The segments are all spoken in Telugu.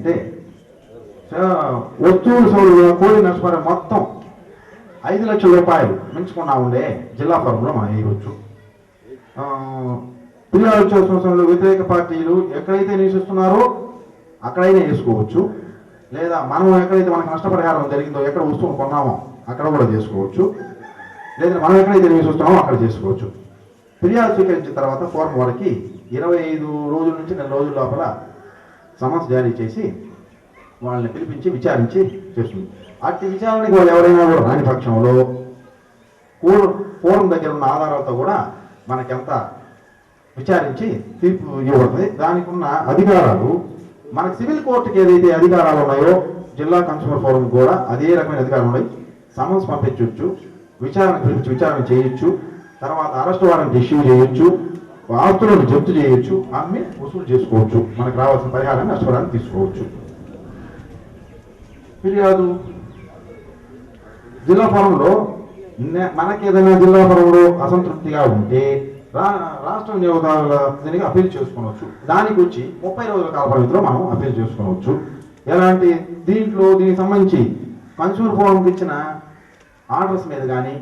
అంటే వస్తువులు సౌలు కోడి నష్టపరిహారం మొత్తం 5 లక్షల రూపాయలు మించకుండా ఉండే జిల్లా ఫారంలో మనం వేయవచ్చు. పిల్లలు వ్యతిరేక పార్టీలు ఎక్కడైతే నివసిస్తున్నారో అక్కడైనా వేసుకోవచ్చు, లేదా మనం ఎక్కడైతే మనకు నష్టపరిహారం జరిగిందో ఎక్కడ వస్తువులు కొన్నామో అక్కడ కూడా చేసుకోవచ్చు, లేదా మనం ఎక్కడైతే నివసిస్తున్నామో అక్కడ చేసుకోవచ్చు. ఫిర్యాదు స్వీకరించిన తర్వాత ఫోరం వారికి 25 రోజుల నుంచి 4 రోజుల లోపల సమన్స్ జారీ చేసి వాళ్ళని పిలిపించి విచారించి చేస్తుంది. అట్టి విచారణకి వాళ్ళు ఎవరైనా కూడా రాని పక్షంలో ఫోరం దగ్గర ఉన్న ఆధారాలతో కూడా మనకెంత విచారించి తీర్పు ఇవ్వబడుతుంది. దానికి ఉన్న అధికారాలు మనకు సివిల్ కోర్టుకి ఏదైతే అధికారాలు ఉన్నాయో జిల్లా కన్స్యూమర్ ఫోరం కూడా అదే రకమైన అధికారాలు ఉన్నాయి. సమన్స్ పంపించవచ్చు, విచారణ చేయొచ్చు, తర్వాత అరెస్ట్ వారెంట్ ఇష్యూ చేయొచ్చు, ఆస్తులను జప్తు చేయొచ్చు, అమ్మి వసూలు చేసుకోవచ్చు, మనకు రావాల్సిన పరిహారాన్ని నష్టపరిహారాన్ని తీసుకోవచ్చు. ఫిర్యాదు జిల్లా ఫోరంలో మనకి ఏదైనా జిల్లా ఫోరంలో అసంతృప్తిగా ఉంటే రాష్ట్ర వినియోగదారుల దీనికి అపీల్ చేసుకోవచ్చు. దానికి వచ్చి 30 రోజుల కాల పరిమితిలో మనం అపీల్ చేసుకోవచ్చు. ఎలాంటి దీనికి సంబంధించి కన్స్యూమర్ ఫోరంకి ఇచ్చిన ఆర్డర్స్ మీద కానీ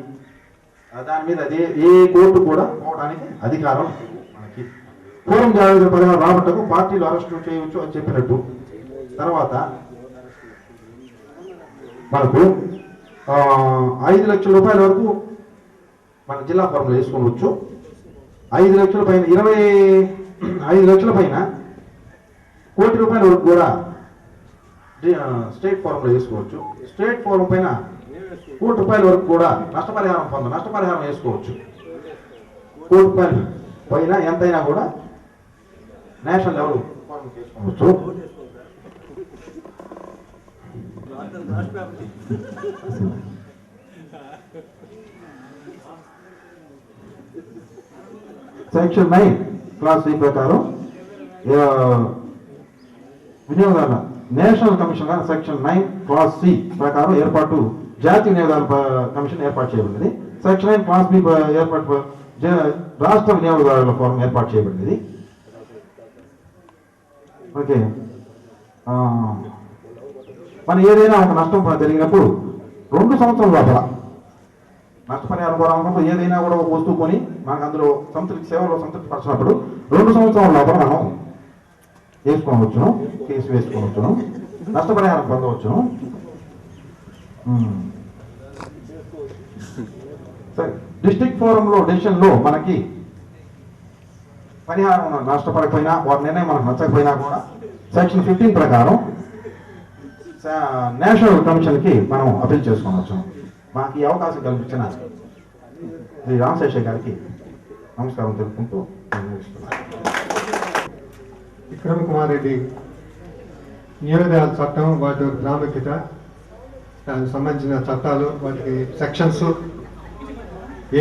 దాని మీద ఏ కోర్టు కూడా పోవడానికి అధికారం మనకి. ఫోరం జాగ్రత్త పరిహారం రాబట్టకు పార్టీలు అరెస్టు చేయవచ్చు అని చెప్పినట్టు. తర్వాత మనకు 5 లక్షల రూపాయల వరకు మన జిల్లా ఫోరంలో వేసుకోవచ్చు. 5 లక్షల పైన 25 లక్షల పైన ₹1 కోటి వరకు కూడా స్టేట్ ఫోరంలో వేసుకోవచ్చు. స్టేట్ ఫోరం పైన ₹1 కోటి వరకు కూడా నష్టపరిహారం వేసుకోవచ్చు. ₹1 కోటి పైన ఎంతైనా కూడా నేషనల్ లెవెల్ ఫోరం వేసుకోవచ్చు. సెక్షన్ 9 క్లాస్ 3 ప్రకారం వినియోగదారుల national commission section 9 class C ప్రకారం జాతీయ వినియోగదారుల కమిషన్ ఏర్పాటు చేయబడింది. సెక్షన్ 9 క్లాస్ బి రాష్ట్ర వినియోగదారుల ఫోరం ఏర్పాటు చేయబడింది. ఓకే, మన ఏదైనా ఒక నష్టం జరిగినప్పుడు 2 సంవత్సరాల లోపల నష్టపరిహారం కూడా అనుకున్నప్పుడు ఏదైనా కూడా ఒక వస్తువు కొని మనకు అందులో సేవలో సంతృప్తి పరిచినప్పుడు 2 సంవత్సరాల లోపల మనం వేసుకోవచ్చును, కేసు వేసుకోవచ్చును, నష్టపరిహారం పొందవచ్చును. సరే, డిస్ట్రిక్ట్ ఫోరంలో డెసిషన్లో మనకి పరిహారం నష్టపడకపోయినా వారి నిర్ణయం మనకు నచ్చకపోయినా కూడా సెక్షన్ 15 ప్రకారం నేషనల్ కమిషన్కి మనం అపీల్ చేసుకోవచ్చు. మాకు ఈ అవకాశం కల్పించిన శ్రీ రామశేషయ్య గారికి నమస్కారం తెలుపుకుంటూ విక్రమ్ కుమార్ రెడ్డి వినియోగదారుల చట్టం, వాటి ప్రాముఖ్యత, దానికి సంబంధించిన చట్టాలు, వాటికి సెక్షన్స్,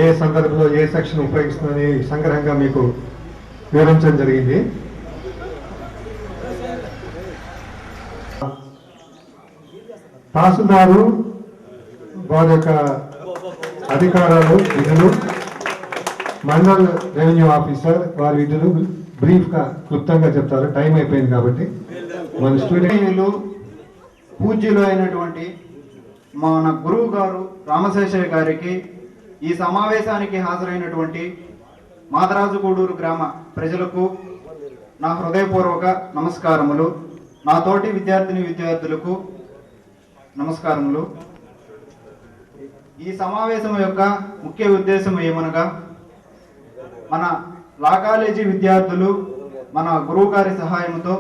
ఏ సందర్భంలో ఏ సెక్షన్ ఉపయోగిస్తుందని సంగ్రహంగా మీకు వివరించడం జరిగింది. తహసీల్దారు వారి యొక్క అధికారాలు, విధులు, మండల్ రెవెన్యూ ఆఫీసర్ వారి విధులు బ్రీఫ్గా క్లుప్తంగా చెప్తారు. టైం అయిపోయింది కాబట్టి మన స్టూడెంట్లు పూజ్యులు అయినటువంటి మన గురువు గారు రామశేషయ్య గారికి, ఈ సమావేశానికి హాజరైనటువంటి మాదరాజుగూడూరు గ్రామ ప్రజలకు నా హృదయపూర్వక నమస్కారములు. నా తోటి విద్యార్థులకు నమస్కారములు. ఈ సమావేశం యొక్క ముఖ్య ఉద్దేశం ఏమనగా, మన లా కాలేజీ విద్యార్థులు మన గురువు గారి సహాయంతో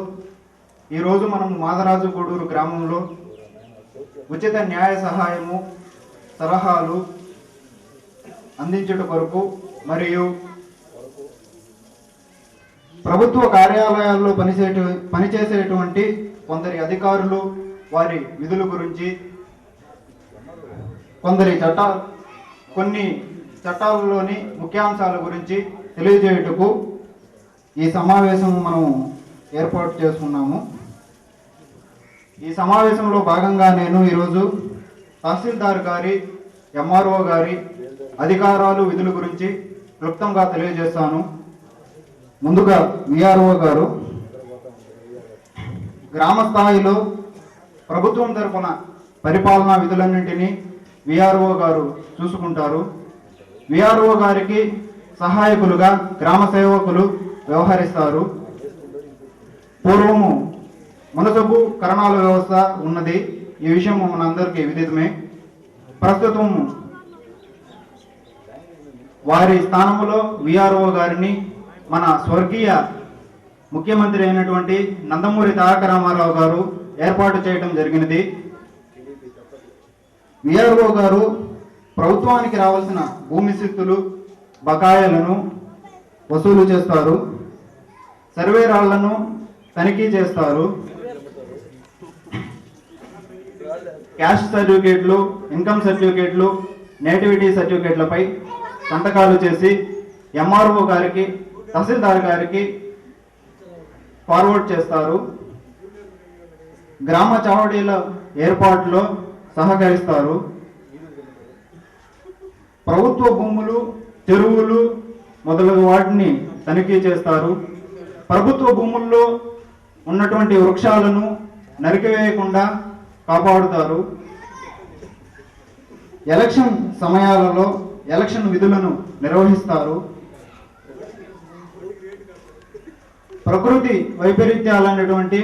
ఈరోజు మనం మాదరాజుగూడూరు గ్రామంలో ఉచిత న్యాయ సహాయము, సలహాలు అందించుట కొరకు మరియు ప్రభుత్వ కార్యాలయాల్లో పనిచేసేటువంటి కొందరి అధికారులు వారి విధుల గురించి, కొన్ని చట్టాలలోని ముఖ్యాంశాల గురించి తెలియజేయుటకు ఈ సమావేశం మనం ఏర్పాటు చేసుకున్నాము. ఈ సమావేశంలో భాగంగా నేను ఈరోజు తహసీల్దార్ గారి, ఎంఆర్ఓ గారి అధికారాలు, విధుల గురించి క్లుప్తంగా తెలియజేస్తాను. ముందుగా విఆర్ఓ గారు. గ్రామ స్థాయిలో ప్రభుత్వం తరఫున పరిపాలనా విధులన్నింటినీ విఆర్ఓ గారు చూసుకుంటారు. విఆర్ఓ గారికి సహాయకులుగా గ్రామ సేవకులు వ్యవహరిస్తారు. పూర్వము మునసబు కరణాల వ్యవస్థ ఉన్నది. ఈ విషయం మనందరికీ విదితమే. ప్రస్తుతం వారి స్థానంలో విఆర్ఓ గారిని మన స్వర్గీయ ముఖ్యమంత్రి అయినటువంటి నందమూరి తారక రామారావు గారు ఏర్పాటు చేయడం జరిగినది. విఆర్ఓ గారు ప్రభుత్వానికి రావాల్సిన భూమి శిస్తులు బకాయిలను వసూలు చేస్తారు. సర్వేరాళ్లను తనిఖీ చేస్తారు. క్యాస్ట్ సర్టిఫికేట్లు, ఇన్కమ్ సర్టిఫికేట్లు, నేటివిటీ సర్టిఫికేట్లపై సంతకాలు చేసి ఎంఆర్ఓ గారికి, తహసీల్దార్ గారికి ఫార్వర్డ్ చేస్తారు. గ్రామ చావడీల ఏర్పాటులో సహకరిస్తారు. ప్రభుత్వ భూములు, చెరువులు మొదలగు వాటిని తనిఖీ చేస్తారు. ప్రభుత్వ భూముల్లో ఉన్నటువంటి వృక్షాలను నరికివేయకుండా కాపాడుతారు. ఎలక్షన్ సమయాలలో ఎలక్షన్ విధులను నిర్వహిస్తారు. ప్రకృతి వైపరీత్యాలైనటువంటి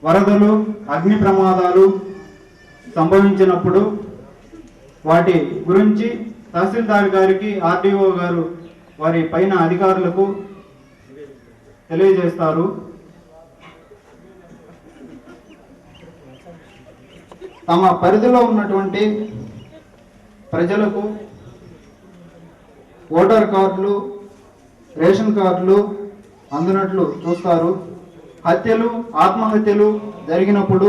వరదలు, అగ్ని ప్రమాదాలు సంభవించినప్పుడు వాటి గురించి తహసీల్దార్ గారికి, ఆర్డీఓ గారు వారి పైన అధికారులకు తెలియజేస్తారు. తమ పరిధిలో ఉన్నటువంటి ప్రజలకు ఓటర్ కార్డులు, రేషన్ కార్డులు అందునట్లు చూస్తారు. హత్యలు, ఆత్మహత్యలు జరిగినప్పుడు,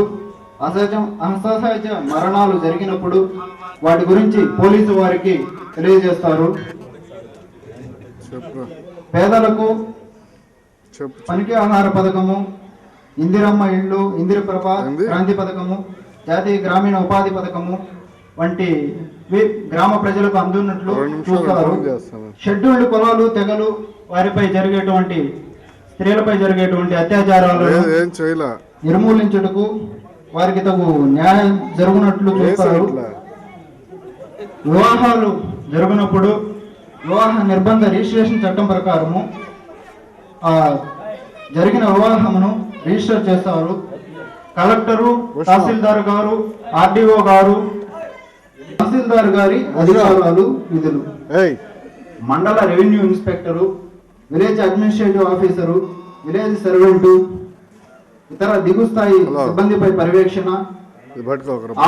అసహజ మరణాలు జరిగినప్పుడు వాటి గురించి పోలీసు వారికి తెలియజేస్తారు. పేదలకు పనికి ఆహార పథకము, ఇందిరమ్మ ఇళ్ళు, ఇందిరప్రభ, క్రాంతి పథకము, జాతీయ గ్రామీణ ఉపాధి పథకము వంటి గ్రామ ప్రజలకు అందున్నట్లు చూస్తారు. షెడ్యూల్డ్ కులాలు, తెగలు వారిపై జరిగేటువంటి, స్త్రీలపై జరిగేటువంటి అత్యాచారాలను నిర్మూలించుటకు వారికి తగు న్యాయం జరుగునట్లు చూస్తారు. వివాహాలు జరుగునప్పుడు వివాహ నిర్బంధ రిజిస్ట్రేషన్ చట్టం ప్రకారము జరిగిన వివాహమును రిజిస్టర్ చేస్తారు. కలెక్టరు, తహసీల్దార్ గారు, ఆర్డీఓ గారు, తహసీల్దార్ గారి అధికారాలు, విధులు, మండల revenue inspector, village administrative officer, village servant, ఇతర దిగు స్థాయి సిబ్బందిపై పర్యవేక్షణ,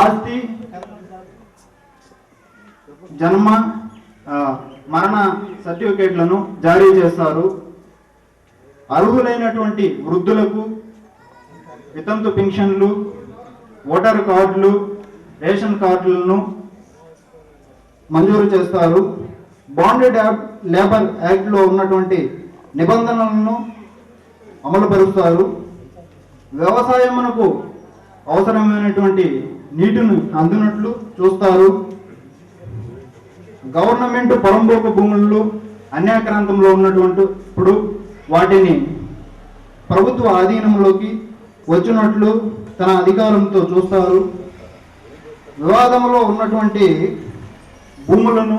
ఆస్తి, జన్మ, మరణ సర్టిఫికేట్లను జారీ చేస్తారు. అర్హులైనటువంటి వృద్ధులకు వితంతు పెన్షన్లు, ఓటర్ కార్డులు, రేషన్ కార్డులను మంజూరు చేస్తారు. బాండెడ్ లేబర్ యాక్ట్లో ఉన్నటువంటి నిబంధనలను అమలుపరుస్తారు. వ్యవసాయమునకు అవసరమైనటువంటి నీటిని అందినట్లు చూస్తారు. గవర్నమెంట్ పొలంబోకు భూముల్లో అన్యాక్రాంతంలో ఉన్నటువంటి ఇప్పుడు వాటిని ప్రభుత్వ ఆధీనంలోకి వచ్చినట్లు తన అధికారంతో చూస్తారు. వివాదంలో ఉన్నటువంటి భూములను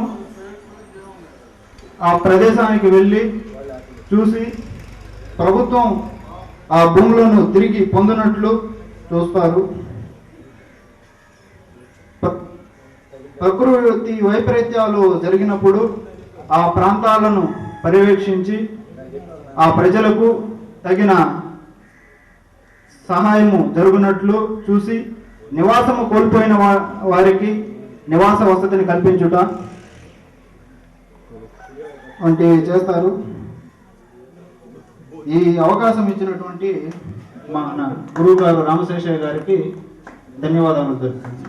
ఆ ప్రదేశానికి వెళ్ళి చూసి ప్రభుత్వం ఆ భూములను తిరిగి పొందినట్లు చూస్తారు. ప్రకృతి వైపరీత్యాలు జరిగినప్పుడు ఆ ప్రాంతాలను పర్యవేక్షించి ఆ ప్రజలకు తగిన సహాయము జరుగునట్లు చూసి నివాసము కోల్పోయిన వారికి నివాస వసతిని కల్పించుట వంటివి చేస్తారు. ఈ అవకాశం ఇచ్చినటువంటి మన గురువు గారు రామశేషయ్య గారికి ధన్యవాదాలు తెలుపుతున్నాను.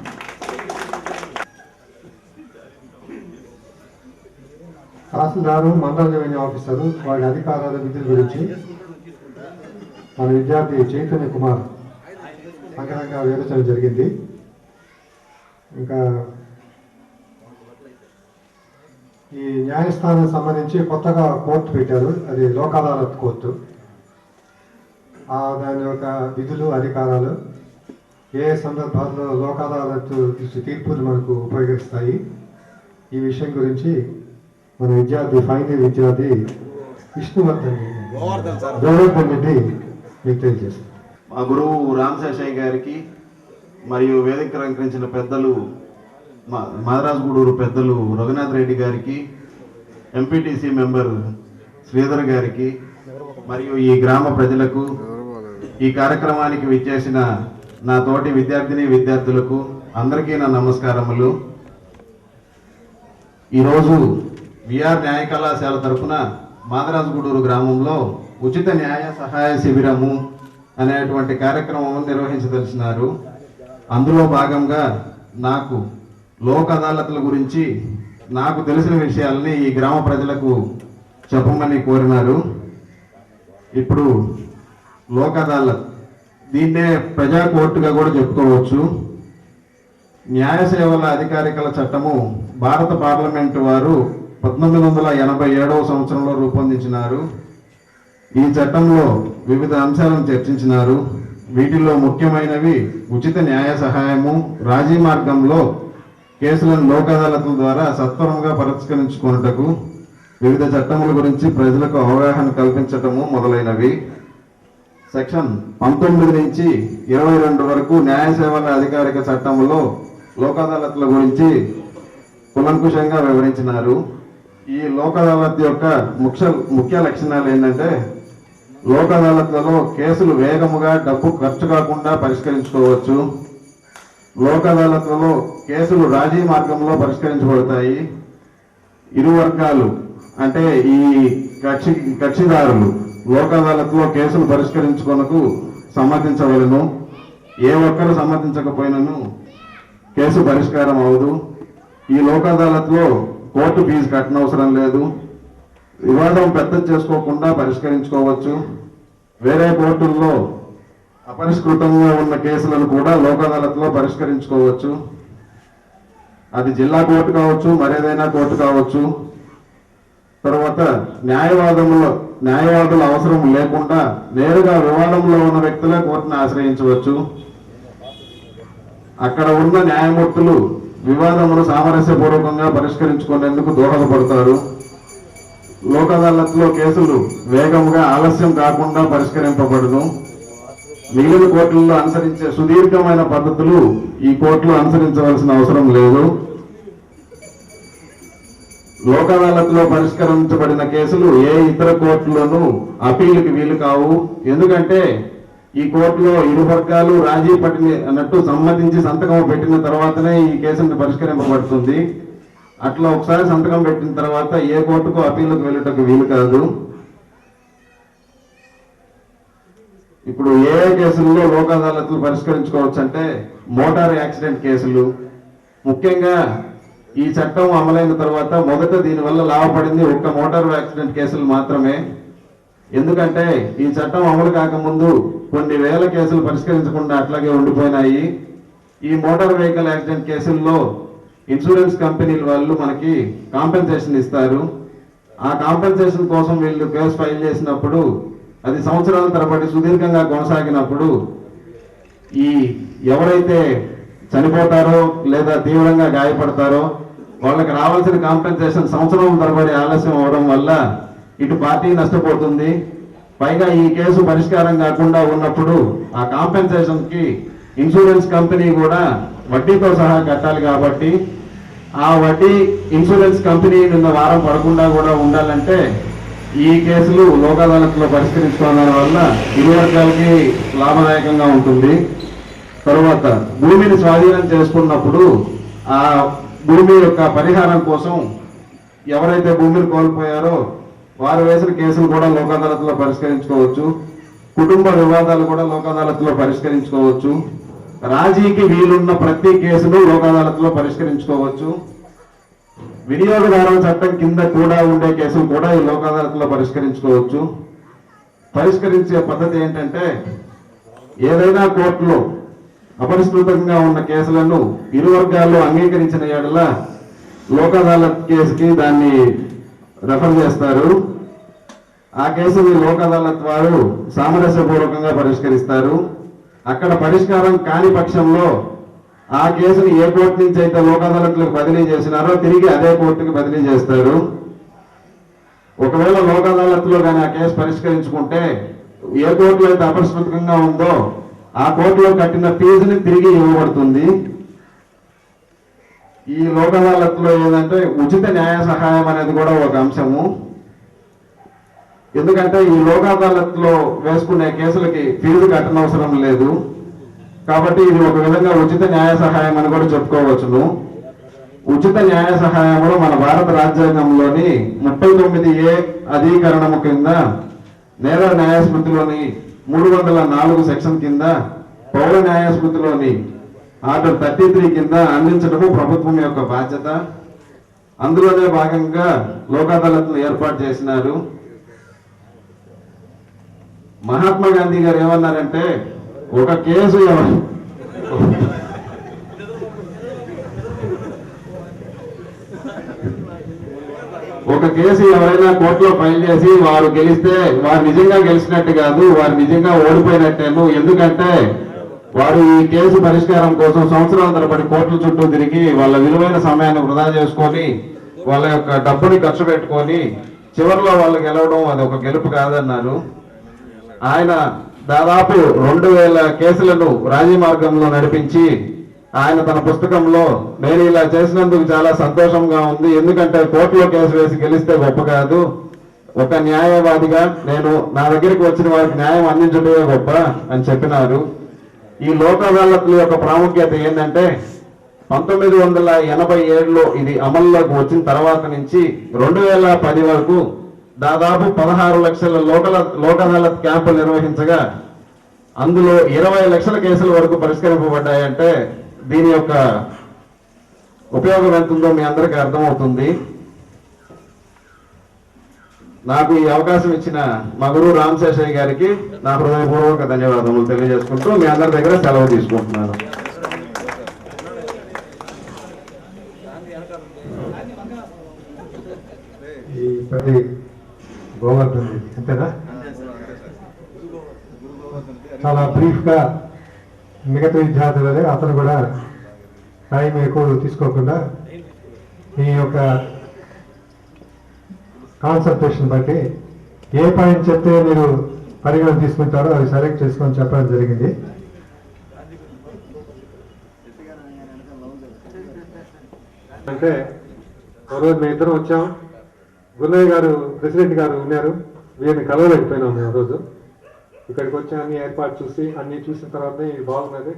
తహసీల్దారు, మండల రెవెన్యూ ఆఫీసరు వారి అధికారాల విధుల గురించి మన విద్యార్థి చైతన్య కుమార్ సంగ్రహంగా వివరించడం జరిగింది. ఇంకా ఈ న్యాయస్థానానికి సంబంధించి కొత్తగా కోర్టు పెట్టారు, అది లోక్ అదాలత్ కోర్టు. దాని యొక్క విధులు అధికారాలు ఏ సందర్భాల్లో లోక్ అదాలత్ తీర్పులు మనకు ఉపయోగిస్తాయి ఈ విషయం గురించి మన విద్యార్థి ఫైనల్ విద్యార్థి విష్ణువర్ధన్ రెడ్డి మీకు తెలియజేస్తారు. మా గురువు రామశేషయ్య గారికి మరియు వేదిక అలంకరించిన పెద్దలు మాదరాజగూడూరు పెద్దలు రఘునాథ్ రెడ్డి గారికి, ఎంపీటీసీ మెంబర్ శ్రీధర్ గారికి మరియు ఈ గ్రామ ప్రజలకు, ఈ కార్యక్రమానికి విచ్చేసిన నా తోటి విద్యార్థులకు అందరికీ నా నమస్కారములు. ఈరోజు విఆర్ న్యాయ కళాశాల తరఫున మాదరాజగూడూరు గ్రామంలో ఉచిత న్యాయ సహాయ శిబిరము అనేటువంటి కార్యక్రమం నిర్వహించదలిచినారు. అందులో భాగంగా నాకు లోక్ అదాలత్ల గురించి నాకు తెలిసిన విషయాలని ఈ గ్రామ ప్రజలకు చెప్పమని కోరినారు. ఇప్పుడు లోక్ అదాలత్ దీన్నే ప్రజా కోర్టుగా కూడా చెప్పుకోవచ్చు. న్యాయ సేవల అధికారికల చట్టము భారత పార్లమెంటు వారు 1987వ సంవత్సరంలో రూపొందించినారు. ఈ చట్టంలో వివిధ అంశాలను చర్చించినారు. వీటిలో ముఖ్యమైనవి ఉచిత న్యాయ సహాయము, రాజీ మార్గంలో కేసులను లోక్ అదాలత్ల ద్వారా సత్వరంగా పరిష్కరించుకొనుటకు, వివిధ చట్టముల గురించి ప్రజలకు అవగాహన కల్పించటము మొదలైనవి. సెక్షన్ 19 నుంచి 22 వరకు న్యాయ సేవల అధికారిక చట్టంలో లోక్ అదాలత్ల గురించి కులంకుశంగా వివరించినారు. ఈ లోక్ అదాలత్ యొక్క ముఖ్య లక్షణాలు ఏంటంటే, లోక్ అదాలత్లలో కేసులు వేగముగా డబ్బు ఖర్చు కాకుండా పరిష్కరించుకోవచ్చు. లోక్ అదాలత్లలో కేసులు రాజీ మార్గంలో పరిష్కరించబడతాయి. ఇరు వర్గాలు అంటే ఈ కక్షిదారులు లోక్ అదాలత్లో కేసులు పరిష్కరించుకొనకు సమ్మతించవలను. ఏ ఒక్కరు సమ్మతించకపోయినను కేసు పరిష్కారం అవదు. ఈ లోక్ అదాలత్లో కోర్టు ఫీజు కట్టనవసరం లేదు. వివాదం పెద్ద చేసుకోకుండా పరిష్కరించుకోవచ్చు. వేరే కోర్టుల్లో అపరిష్కృతంగా ఉన్న కేసులను కూడా లోక్ అదాలత్లో పరిష్కరించుకోవచ్చు. అది జిల్లా కోర్టు కావచ్చు, మరేదైనా కోర్టు కావచ్చు. తర్వాత న్యాయవాదుల అవసరం లేకుండా నేరుగా వివాదంలో ఉన్న వ్యక్తులే కోర్టును ఆశ్రయించవచ్చు. అక్కడ ఉన్న న్యాయమూర్తులు వివాదమును సామరస్యపూర్వకంగా పరిష్కరించుకునేందుకు దోహదపడతారు. లోక్ అదాలత్లో కేసులు వేగంగా ఆలస్యం కాకుండా పరిష్కరింపబడును. మిగిలిన కోర్టుల్లో అనుసరించే సుదీర్ఘమైన పద్ధతులు ఈ కోర్టులో అనుసరించవలసిన అవసరం లేదు. లోక్ అదాలత్లో పరిష్కరించబడిన కేసులు ఏ ఇతర కోర్టులోనూ అప్పీలుకి వీలు కావు. ఎందుకంటే ఈ కోర్టులో ఇరు వర్గాలు రాజీ అన్నట్టు సమ్మతించి సంతకం పెట్టిన తర్వాతనే ఈ కేసును పరిష్కరింపబడుతుంది. అట్లా ఒకసారి సంతకం పెట్టిన తర్వాత ఏ కోర్టుకు అప్పీలుకు వెళ్ళటకు వీలు కాదు. ఇప్పుడు ఏ కేసుల్లో లోక్ అదాలత్లు పరిష్కరించుకోవచ్చు అంటే, మోటార్ యాక్సిడెంట్ కేసులు. ముఖ్యంగా ఈ చట్టం అమలైన తర్వాత మొదట దీనివల్ల లాభపడింది ఒక్క మోటార్ యాక్సిడెంట్ కేసులు మాత్రమే. ఎందుకంటే ఈ చట్టం అమలు కాకముందు కొన్ని వేల కేసులు పరిష్కరించకుండా అట్లాగే ఉండిపోయినాయి. ఈ మోటార్ వెహికల్ యాక్సిడెంట్ కేసుల్లో ఇన్సూరెన్స్ కంపెనీల వాళ్ళు మనకి కాంపెన్సేషన్ ఇస్తారు. ఆ కాంపెన్సేషన్ కోసం వీళ్ళు కేసు ఫైల్ చేసినప్పుడు అది సంవత్సరాల తరబడి సుదీర్ఘంగా కొనసాగినప్పుడు ఈ ఎవరైతే చనిపోతారో లేదా తీవ్రంగా గాయపడతారో వాళ్ళకి రావాల్సిన కాంపెన్సేషన్ సంవత్సరం తరబడి ఆలస్యం అవడం వల్ల ఇటు పార్టీ నష్టపోతుంది. పైగా ఈ కేసు పరిష్కారం కాకుండా ఉన్నప్పుడు ఆ కాంపెన్సేషన్ కి ఇన్సూరెన్స్ కంపెనీ కూడా వడ్డీతో సహా కట్టాలి. కాబట్టి ఆ వడ్డీ ఇన్సూరెన్స్ కంపెనీ నిన్న వారం పడకుండా కూడా ఉండాలంటే ఈ కేసులు లోక్ అదాలత్లో పరిష్కరించుకోవడం వల్ల ఇరు వర్గాలకి లాభదాయకంగా ఉంటుంది. తరువాత భూమిని స్వాధీనం చేసుకున్నప్పుడు ఆ భూమి యొక్క పరిహారం కోసం ఎవరైతే భూమిని కోల్పోయారో వారు వేసిన కేసులు కూడా లోక్ అదాలత్లో పరిష్కరించుకోవచ్చు. కుటుంబ వివాదాలు కూడా లోక్ అదాలత్లో పరిష్కరించుకోవచ్చు. రాజీకి వీలున్న ప్రతి కేసును లోక్ అదాలత్లో పరిష్కరించుకోవచ్చు. వినియోగదారుల చట్టం కింద కూడా ఉండే కేసులు కూడా ఈ లోక్ అదాలత్లో పరిష్కరించుకోవచ్చు. పరిష్కరించే పద్ధతి ఏంటంటే, ఏదైనా కోర్టులో అపరిష్కృతంగా ఉన్న కేసులను ఇరు వర్గాల్లో అంగీకరించిన ఏడల లోక్ అదాలత్ కేసుకి దాన్ని రెఫర్ చేస్తారు. ఆ కేసుని లోక్ అదాలత్ వారు సామరస్యపూర్వకంగా పరిష్కరిస్తారు. అక్కడ పరిష్కారం కాని పక్షంలో ఆ కేసుని ఏ కోర్టు నుంచి అయితే లోక్ అదాలత్లకు బదిలీ చేసినారో తిరిగి అదే కోర్టుకి బదిలీ చేస్తారు. ఒకవేళ లోక్ అదాలత్లో కానీ ఆ కేసు పరిష్కరించుకుంటే ఏ కోర్టులో అయితే అపరిష్కృతంగా ఉందో ఆ కోర్టులో కట్టిన ఫీజుని తిరిగి ఇవ్వబడుతుంది. ఈ లోక్ అదాలత్లో ఏంటంటే ఉచిత న్యాయ సహాయం అనేది కూడా ఒక అంశము. ఎందుకంటే ఈ లోక్ అదాలత్లో వేసుకునే కేసులకి ఫీజు కట్టనవసరం లేదు కాబట్టి ఇది ఒక విధంగా ఉచిత న్యాయ సహాయం అని కూడా చెప్పుకోవచ్చును. ఉచిత న్యాయ సహాయంలో మన భారత రాజ్యాంగంలోని 39A అధికరణము కింద నేర న్యాయ స్మృతిలోని 304 సెక్షన్ కింద పౌర న్యాయ స్మృతిలోని ఆర్డర్ 33 కింద అందించడము ప్రభుత్వం యొక్క బాధ్యత. అందులోనే భాగంగా లోక్ అదాలత్ను ఏర్పాటు చేసినారు. మహాత్మా గాంధీ గారు ఏమన్నారంటే ఒక కేసు ఎవరైనా కోర్టులో ఫైల్ చేసి వారు గెలిస్తే వారు నిజంగా గెలిచినట్టు కాదు, వారు నిజంగా ఓడిపోయినట్టేను. ఎందుకంటే వారు ఈ కేసు పరిష్కారం కోసం సంవత్సరాల తరబడి కోర్టుల చుట్టూ తిరిగి వాళ్ళ విలువైన సమయాన్ని వృధా చేసుకొని వాళ్ళ యొక్క డబ్బుని ఖర్చు పెట్టుకొని చివరిలో వాళ్ళు గెలవడం అది ఒక గెలుపు కాదన్నారు. ఆయన దాదాపు 2000 కేసులను రాజీ మార్గంలో నడిపించి ఆయన తన పుస్తకంలో నేను ఇలా చేసినందుకు చాలా సంతోషంగా ఉంది, ఎందుకంటే కోర్టులో కేసు వేసి గెలిస్తే గొప్ప కాదు, ఒక న్యాయవాదిగా నేను నా దగ్గరికి వచ్చిన వారికి న్యాయం అందించడమే గొప్ప అని చెప్పినారు. ఈ లోక్ అదాలత్ల యొక్క ప్రాముఖ్యత ఏంటంటే 1987లో ఇది అమల్లోకి వచ్చిన తర్వాత నుంచి 2010 వరకు దాదాపు 16 లక్షల లోక్ అదాలత్ క్యాంపులు నిర్వహించగా అందులో 20 లక్షల కేసుల వరకు పరిష్కరింపబడ్డాయంటే దీని యొక్క ఉపయోగం ఎంతుందో మీ అందరికీ అర్థమవుతుంది. నాకు ఈ అవకాశం ఇచ్చిన మా గురువు రామశేషయ్య గారికి నా హృదయపూర్వక ధన్యవాదములు తెలియజేసుకుంటూ మీ అందరి దగ్గర సెలవు తీసుకుంటున్నాను. ఈ పది గోవర్ధన్ అంతేనా? చాలా బ్రీఫ్గా మిగతా విద్యార్థులనే అతను కూడా టైం ఎక్కువ తీసుకోకుండా ఈ యొక్క కాన్సన్ట్రేషన్ బట్టి ఏ పాయింట్ చెప్తే మీరు పరిగణన తీసుకుంటారో అవి సెలెక్ట్ చేసుకొని చెప్పడం జరిగింది. అంటే ఒకరోజు మేము ఇద్దరం వచ్చాం, గున్నయ్య గారు ప్రెసిడెంట్ గారు ఉన్నారు, వీరిని కలవలేకపోయినాం మేము రోజు. ఇక్కడికి వచ్చి అన్ని ఏర్పాటు చూసి అన్ని చూసిన తర్వాతనే ఇది బాగున్నది,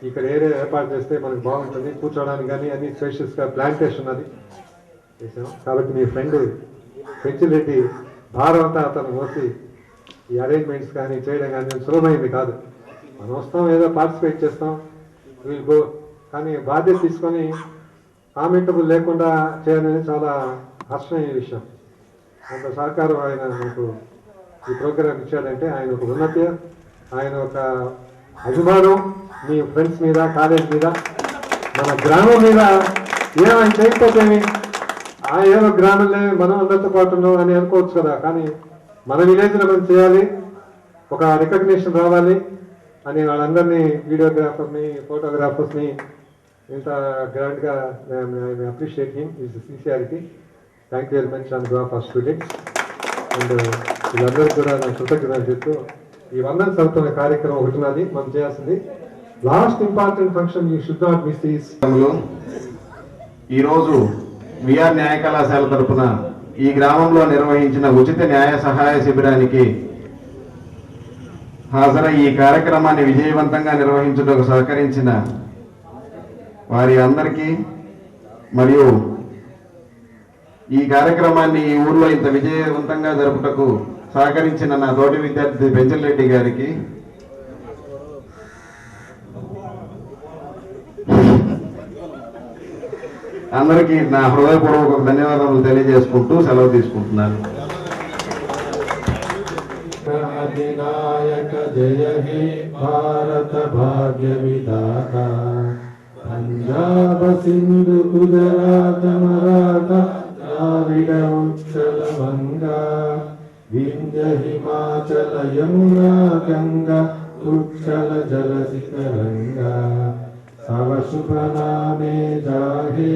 ఇక్కడ ఏరియా ఏర్పాటు చేస్తే మనకు బాగుంటుంది, కూర్చోవడానికి కానీ అన్ని స్పేషియస్గా ప్లాంటేషన్ అది చేసాం. కాబట్టి మీ ఫ్రెండ్ పెంచిరెడ్డి భారం అంతా అతను మోసి ఈ అరేంజ్మెంట్స్ కానీ చేయడం కానీ సులభమైంది కాదు. మనం వస్తాం ఏదో పార్టిసిపేట్ చేస్తాం వీల్ గో, కానీ బాధ్యత తీసుకొని కామెంటబుల్ లేకుండా చేయాలనేది చాలా హర్షణీయ విషయం. అంత సహకారం ఆయన నాకు ఈ ప్రోగ్రామ్ ఇచ్చాడంటే ఆయన ఒక ఉన్నతి, ఆయన ఒక అభిమానం మీ ఫ్రెండ్స్ మీద, కాలేజ్ మీద, మన గ్రామం మీద. ఏమైనా చేయకపోతేమి ఏదో గ్రామంలో మనం అందరితో పాటు ఉన్నాం అని అనుకోవచ్చు కదా, కానీ మన విలేజ్లో మనం చేయాలి, ఒక రికగ్నిషన్ రావాలి అని వాళ్ళందరినీ వీడియోగ్రాఫర్ని, ఫోటోగ్రాఫర్స్ని ఇంత గ్రాండ్గా appreciate him is sincerity. Thank you very much on behalf of students and వీళ్ళందరికీ కూడా నా కృతజ్ఞతలు చెప్తూ ఈ వందన చదువుతున్న కార్యక్రమం ఒకటి ఉన్నది మనం చేయాల్సింది. Last important function you should not miss this. ఈరోజు విఆర్ న్యాయ కళాశాల తరఫున ఈ గ్రామంలో నిర్వహించిన ఉచిత న్యాయ సహాయ శిబిరానికి హాజరై ఈ కార్యక్రమాన్ని విజయవంతంగా నిర్వహించుటకు సహకరించిన వారి అందరికీ మరియు ఈ కార్యక్రమాన్ని ఈ ఊర్లో ఇంత విజయవంతంగా జరుపుటకు సహకరించిన నా తోటి విద్యార్థి పెంచలరెడ్డి గారికి, అందరికీ నా హృదయపూర్వక ధన్యవాదాలు తెలియజేసుకుంటూ సెలవు తీసుకుంటున్నాను. అధినాయక జయ హే భారత భాగ్య విధాత, పంజాబ సింధు గుజరాత మరాఠ ద్రావిడ ఉచ్చల వంగా, विंध्य हिमाचल यमुना गंगा उच्चल जलधि तरंगा तव शुभ नामे जाहे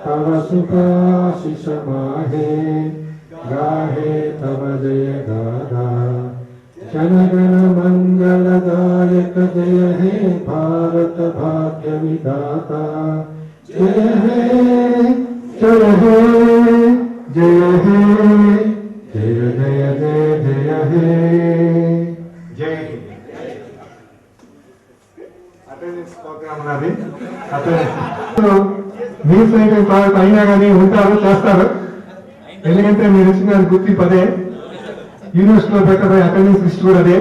तव शुभ आशीष माहे गाहे तव जय गाथा जनगण मंगलदायक जय हे भारत भाग्य विधाता जय हे जय हे जय हे जय जय जय जय हे జై హింద్. అటెండెన్స్ ప్రోగ్రామ్ ఉన్నది. మీల్స్ అయినా కానీ ఉంటారు, చేస్తారు. ఎందుకంటే మీరు ఇచ్చిన గుర్తి పదే, యూనివర్సిటీలో పెట్టబోయే అటెండెన్స్ లిస్ట్ కూడా అదే.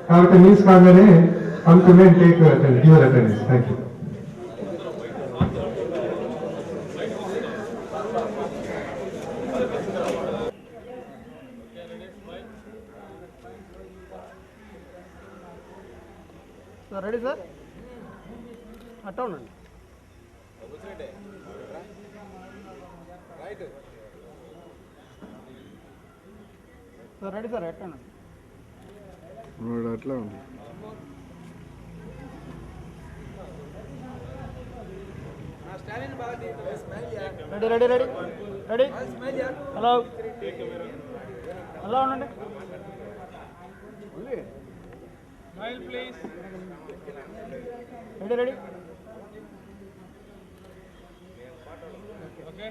కాబట్టి మీల్స్ కాగానే అనుకునే take your attendance. Thank you. Ready sir, అట్టా ఉండండి. సార్ రెడీ సార్, ఎట్టా ఉండండి. అట్లా ఉంది. Ready ready ready ready. Hello hello ఉండండి. Ready ready. ఓకే